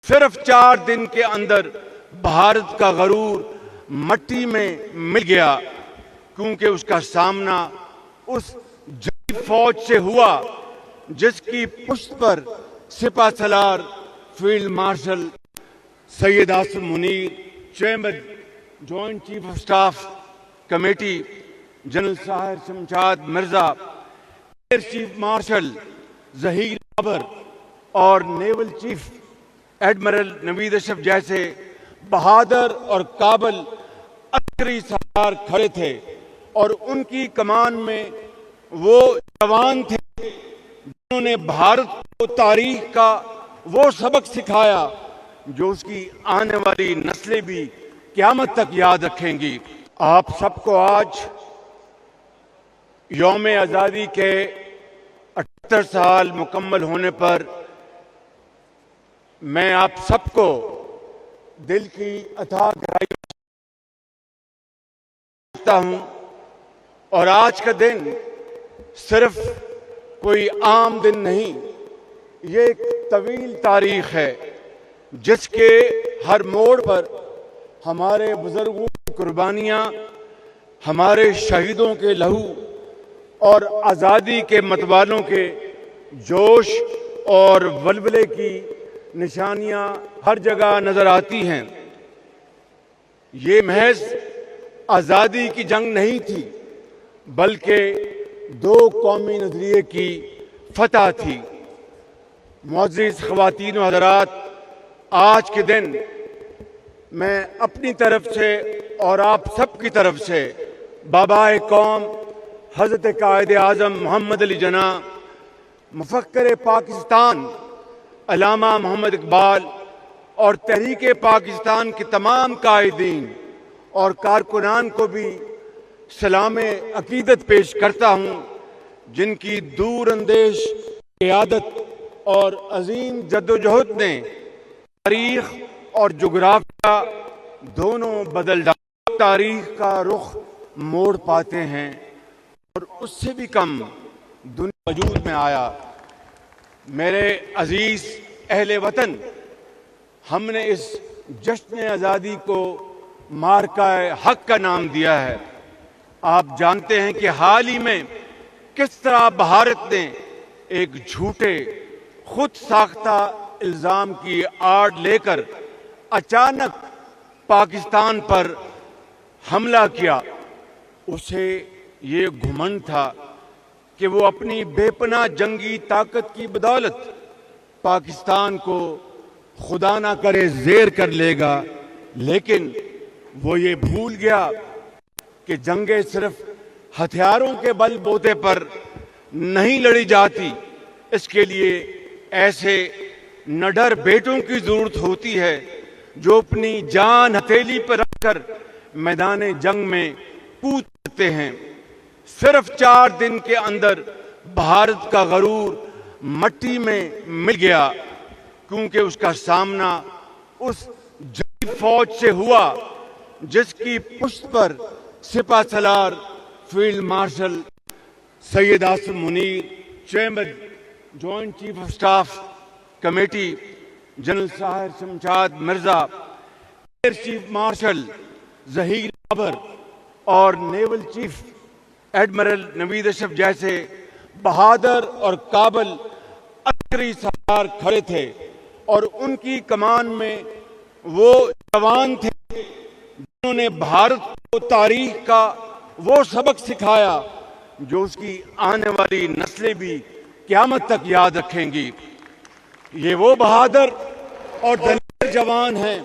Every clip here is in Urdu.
صرف 4 دن کے اندر بھارت کا غرور مٹی میں مل گیا، کیونکہ اس کا سامنا اس جنگی فوج سے ہوا جس کی پشت پر سپہ سالار field marshal Syed Asim Munir, chairman joint chief of staff committee general Sahir Shamshad Mirza, air chief marshal Zaheer Babar اور نیول چیف ایڈمرل نوید اشرف جیسے بہادر اور قابل عسکری سردار کھڑے تھے، اور ان کی کمان میں وہ جوان تھے جنہوں نے بھارت کو تاریخ کا وہ سبق سکھایا جو اس کی آنے والی نسلیں بھی قیامت تک یاد رکھیں گی۔ آپ سب کو آج یوم آزادی کے 78 سال مکمل ہونے پر میں آپ سب کو دل کی اتھاہ گہرائی کرتا ہوں، اور آج کا دن صرف کوئی عام دن نہیں، یہ ایک طویل تاریخ ہے جس کے ہر موڑ پر ہمارے بزرگوں کی قربانیاں، ہمارے شہیدوں کے لہو اور آزادی کے متوالوں کے جوش اور ولولے کی نشانیاں ہر جگہ نظر آتی ہیں۔ یہ محض آزادی کی جنگ نہیں تھی، بلکہ دو قومی نظریے کی فتح تھی۔ معزز خواتین و حضرات، آج کے دن میں اپنی طرف سے اور آپ سب کی طرف سے بابائے قوم حضرت قائد اعظم محمد علی جناح، مفکر پاکستان علامہ محمد اقبال اور تحریک پاکستان کے تمام قائدین اور کارکنان کو بھی سلام عقیدت پیش کرتا ہوں، جن کی دور اندیش قیادت اور عظیم جدوجہد نے تاریخ اور جغرافیہ دونوں بدل ڈالا۔ تاریخ کا رخ موڑ پاتے ہیں اور اس سے بھی کم دنیا وجود میں آیا۔ میرے عزیز اہل وطن، ہم نے اس جشن آزادی کو مارکہ حق کا نام دیا ہے۔ آپ جانتے ہیں کہ حال ہی میں کس طرح بھارت نے ایک جھوٹے خود ساختہ الزام کی آڑ لے کر اچانک پاکستان پر حملہ کیا۔ اسے یہ گھمنڈ تھا کہ وہ اپنی بے پناہ جنگی طاقت کی بدولت پاکستان کو خدا نہ کرے زیر کر لے گا، لیکن وہ یہ بھول گیا کہ جنگیں صرف ہتھیاروں کے بل بوتے پر نہیں لڑی جاتی۔ اس کے لیے ایسے نڈر بیٹوں کی ضرورت ہوتی ہے جو اپنی جان ہتھیلی پر رکھ کر میدان جنگ میں کود کرتے ہیں۔ صرف 4 دن کے اندر بھارت کا غرور مٹی میں مل گیا، کیونکہ اس کا سامنا اس جنگی فوج سے ہوا جس کی پشت پر سپہ سالار field marshal Syed Asim Munir, chairman joint chief of staff committee general Sahir Shamshad Mirza, air chief marshal Zaheer Babar اور نیول چیف ایڈمرل نوید اشرف جیسے بہادر اور قابل عسکری سردار کھڑے تھے، اور ان کی کمان میں وہ جوان تھے جنہوں نے بھارت کو تاریخ کا وہ سبق سکھایا جو اس کی آنے والی نسلیں بھی قیامت تک یاد رکھیں گی۔ یہ وہ بہادر اور دلیر جوان ہیں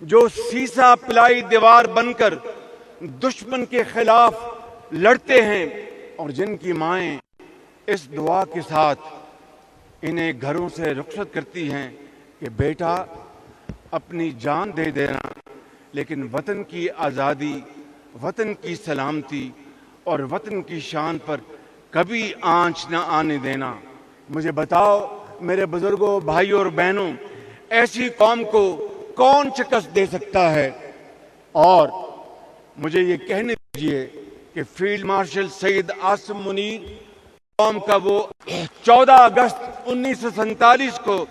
جو سیسا پلائی دیوار بن کر دشمن کے خلاف لڑتے ہیں، اور جن کی مائیں اس دعا کے ساتھ انہیں گھروں سے رخصت کرتی ہیں کہ بیٹا اپنی جان دے دینا، لیکن وطن کی آزادی، وطن کی سلامتی اور وطن کی شان پر کبھی آنچ نہ آنے دینا۔ مجھے بتاؤ میرے بزرگوں، بھائیوں اور بہنوں، ایسی قوم کو کون شکست دے سکتا ہے؟ اور مجھے یہ کہنے دیجیے کہ فیلڈ مارشل سید عاصم منیر قوم کا وہ 14 اگست 1947 کو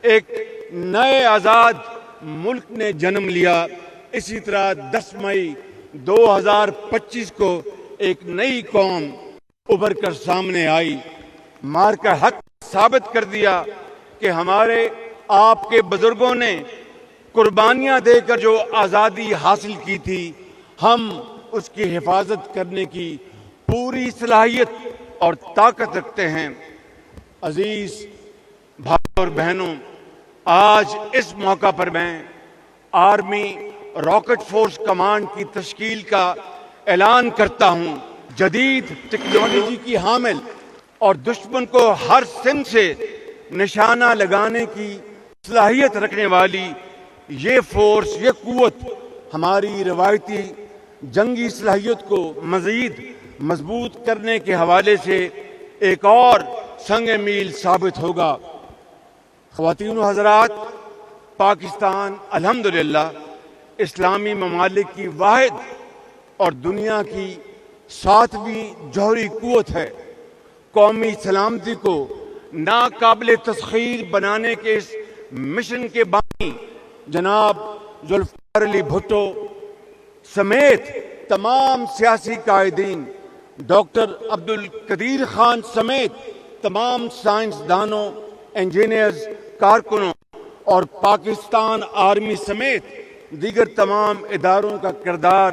ایک نئے آزاد ملک نے جنم لیا، اسی طرح 10 مئی 2025 کو ایک نئی قوم ابھر کر سامنے آئی۔ مارکا حق ثابت کر دیا کہ ہمارے آپ کے بزرگوں نے قربانیاں دے کر جو آزادی حاصل کی تھی، ہم اس کی حفاظت کرنے کی پوری صلاحیت اور طاقت رکھتے ہیں۔ عزیز بھائی اور بہنوں، آج اس موقع پر میں آرمی راکٹ فورس کمانڈ کی تشکیل کا اعلان کرتا ہوں۔ جدید ٹیکنالوجی کی حامل اور دشمن کو ہر سمت سے نشانہ لگانے کی صلاحیت رکھنے والی یہ فورس، یہ قوت ہماری روایتی جنگی صلاحیت کو مزید مضبوط کرنے کے حوالے سے ایک اور سنگ میل ثابت ہوگا۔ خواتین و حضرات، پاکستان الحمدللہ اسلامی ممالک کی واحد اور دنیا کی 7ویں جوہری قوت ہے۔ قومی سلامتی کو ناقابل تسخیر بنانے کے اس مشن کے بانی جناب ذوالفقار علی بھٹو سمیت تمام سیاسی قائدین، ڈاکٹر عبدالقدیر خان سمیت تمام سائنسدانوں، انجینئرز، کارکنوں اور پاکستان آرمی سمیت دیگر تمام اداروں کا کردار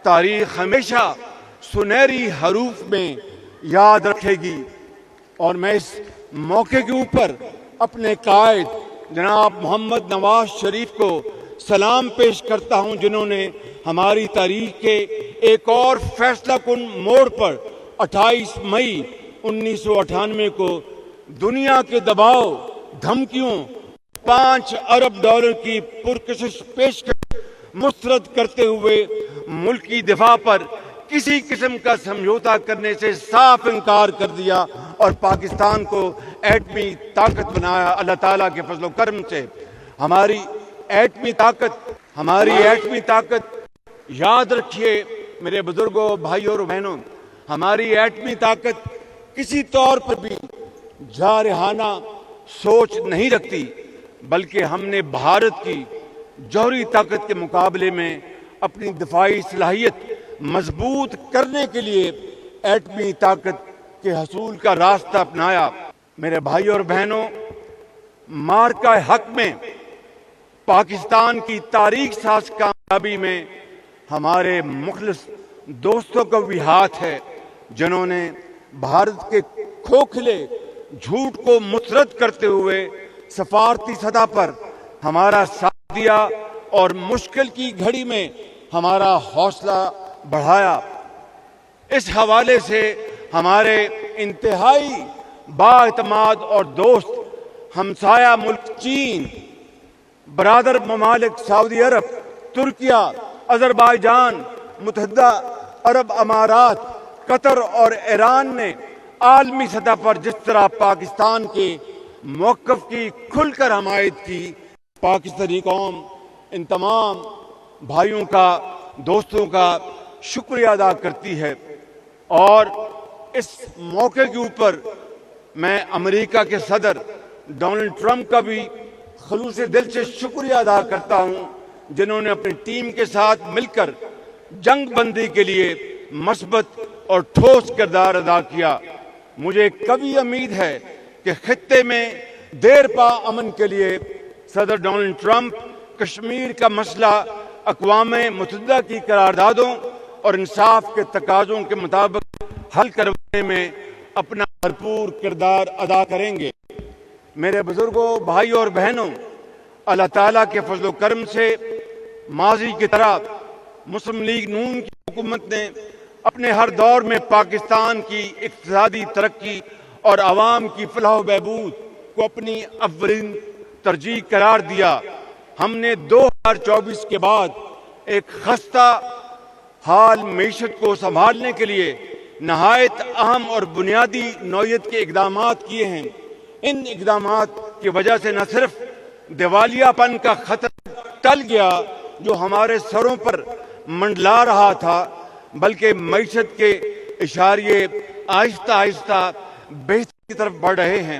تاریخ ہمیشہ سنہری حروف میں یاد رکھے گی۔ اور میں اس موقع کے اوپر اپنے قائد جناب محمد نواز شریف کو سلام پیش کرتا ہوں، جنہوں نے ہماری تاریخ کے ایک اور فیصلہ کن موڑ پر 28 مئی 1998 کو دنیا کے دباؤ، دھمکیوں، 5 ارب ڈالر کی پرکشش پیشکش مسترد کرتے ہوئے ملکی دفاع پر کسی قسم کا سمجھوتا کرنے سے صاف انکار کر دیا اور پاکستان کو ایٹمی طاقت بنایا۔ اللہ تعالیٰ کے فضل و کرم سے ہماری ایٹمی طاقت یاد رکھیے میرے بزرگوں، بھائیوں اور بہنوں، ہماری ایٹمی طاقت کسی طور پر بھی جارحانہ سوچ نہیں رکھتی، بلکہ ہم نے بھارت کی جوہری طاقت کے مقابلے میں اپنی دفاعی صلاحیت مضبوط کرنے کے لیے ایٹمی طاقت کے حصول کا راستہ اپنایا۔ میرے بھائیوں اور بہنوں، مارکہ حق میں پاکستان کی تاریخ ساز کامیابی میں ہمارے مخلص دوستوں کا بھی ہاتھ ہے، جنہوں نے بھارت کے کھوکھلے جھوٹ کو مسترد کرتے ہوئے سفارتی سطح پر ہمارا ساتھ دیا اور مشکل کی گھڑی میں ہمارا حوصلہ بڑھایا۔ اس حوالے سے ہمارے انتہائی بااعتماد اور دوست ہمسایہ ملک چین، برادر ممالک سعودی عرب، ترکیہ، آذربائیجان، متحدہ عرب امارات، قطر اور ایران نے عالمی سطح پر جس طرح پاکستان کے موقف کی کھل کر حمایت کی، پاکستانی قوم ان تمام بھائیوں کا، دوستوں کا شکریہ ادا کرتی ہے۔ اور اس موقع کے اوپر میں امریکہ کے صدر ڈونلڈ ٹرمپ کا بھی خلوص دل سے شکریہ ادا کرتا ہوں، جنہوں نے اپنی ٹیم کے ساتھ مل کر جنگ بندی کے لیے مثبت اور ٹھوس کردار ادا کیا۔ مجھے کبھی امید ہے کہ خطے میں دیر پا امن کے لیے صدر ڈونلڈ ٹرمپ کشمیر کا مسئلہ اقوام متحدہ کی قراردادوں اور انصاف کے تقاضوں کے مطابق حل کروانے میں اپنا بھرپور کردار ادا کریں گے۔ میرے بزرگوں، بھائیوں اور بہنوں، اللہ تعالیٰ کے فضل و کرم سے ماضی کی طرح مسلم لیگ نون کی حکومت نے اپنے ہر دور میں پاکستان کی اقتصادی ترقی اور عوام کی فلاح و بہبود کو اپنی اولین ترجیح قرار دیا۔ ہم نے 2024 کے بعد ایک خستہ حال معیشت کو سنبھالنے کے لیے نہایت اہم اور بنیادی نوعیت کے اقدامات کیے ہیں۔ ان اقدامات کی وجہ سے نہ صرف دیوالیہ پن کا خطرہ ٹل گیا جو ہمارے سروں پر منڈلا رہا تھا، بلکہ معیشت کے اشاریے آہستہ آہستہ بہتری کی طرف بڑھ رہے ہیں۔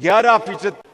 11%।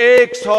100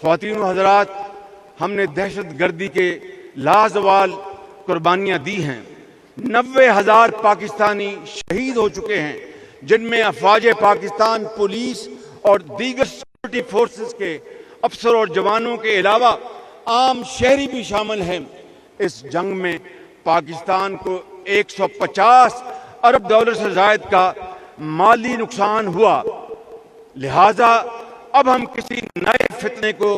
خواتین و حضرات، ہم نے دہشت گردی کے لازوال قربانیاں دی ہیں. 90,000 پاکستانی شہید ہو چکے ہیں، جن میں افواج پاکستان، پولیس اور دیگر سیکورٹی فورسز کے افسر اور جوانوں کے علاوہ عام شہری بھی شامل ہیں. اس جنگ میں پاکستان کو 150 ارب ڈالر سے زائد کا مالی نقصان ہوا. لہٰذا اب ہم کسی نئے فتنے کو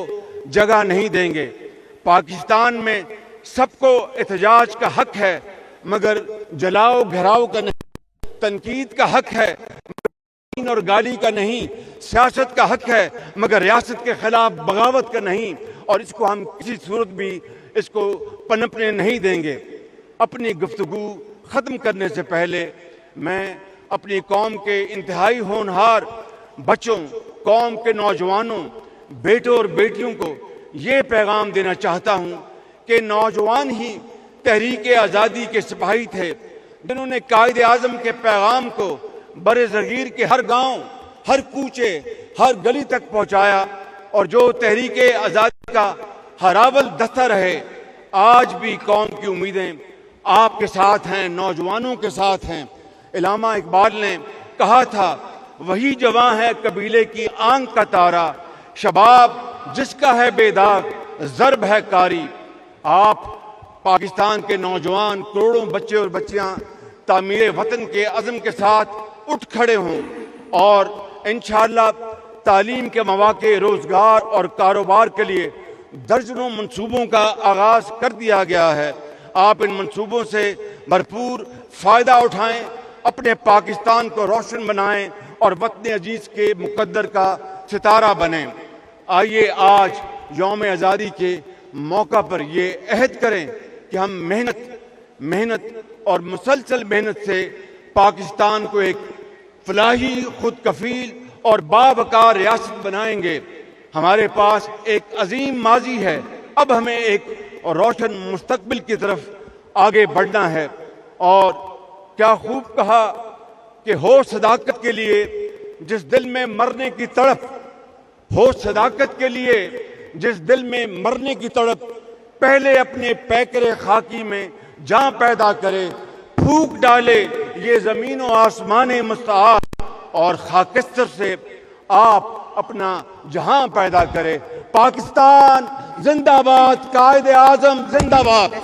جگہ نہیں دیں گے. پاکستان میں سب کو احتجاج کا حق ہے، مگر جلاؤ گھراؤ کا نہیں. تنقید کا حق ہے اور گالی کا نہیں. سیاست کا حق ہے مگر ریاست کے خلاف بغاوت کا نہیں، اور اس کو ہم کسی صورت بھی اس کو پنپنے نہیں دیں گے. اپنی گفتگو ختم کرنے سے پہلے میں اپنی قوم کے انتہائی ہونہار بچوں، قوم کے نوجوانوں، بیٹوں اور بیٹیوں کو یہ پیغام دینا چاہتا ہوں کہ نوجوان ہی تحریک آزادی کے سپاہی تھے، جنہوں نے قائد اعظم کے پیغام کو بر صغیر کے ہر گاؤں، ہر کوچے، ہر گلی تک پہنچایا، اور جو تحریک آزادی کا ہراول دستہ رہے. آج بھی قوم کی امیدیں آپ کے ساتھ ہیں، نوجوانوں کے ساتھ ہیں. علامہ اقبال نے کہا تھا، وہی جواں ہے قبیلے کی آنکھ کا تارا، شباب جس کا ہے بے داغ ضرب ہے کاری. آپ پاکستان کے نوجوان، کروڑوں بچے اور بچیاں تعمیر وطن کے عزم کے ساتھ اٹھ کھڑے ہوں، اور انشاءاللہ تعلیم کے مواقع، روزگار اور کاروبار کے لیے درجنوں منصوبوں کا آغاز کر دیا گیا ہے. آپ ان منصوبوں سے بھرپور فائدہ اٹھائیں، اپنے پاکستان کو روشن بنائیں اور وطن عزیز کے مقدر کا ستارہ بنیں. آئیے آج یوم آزادی کے موقع پر یہ عہد کریں کہ ہم محنت اور مسلسل محنت سے پاکستان کو ایک فلاحی، خود کفیل اور باوقار ریاست بنائیں گے. ہمارے پاس ایک عظیم ماضی ہے، اب ہمیں ایک روشن مستقبل کی طرف آگے بڑھنا ہے. اور کیا خوب کہا کہ ہو صداقت کے لیے جس دل میں مرنے کی تڑپ، ہو صداقت کے لیے جس دل میں مرنے کی تڑپ، پہلے اپنے پیکر خاکی میں جاں پیدا کرے، پھونک ڈالے یہ زمین و آسمان مستعار، اور خاکستر سے آپ اپنا جہاں پیدا کرے. پاکستان زندہ باد، قائد اعظم زندہ باد.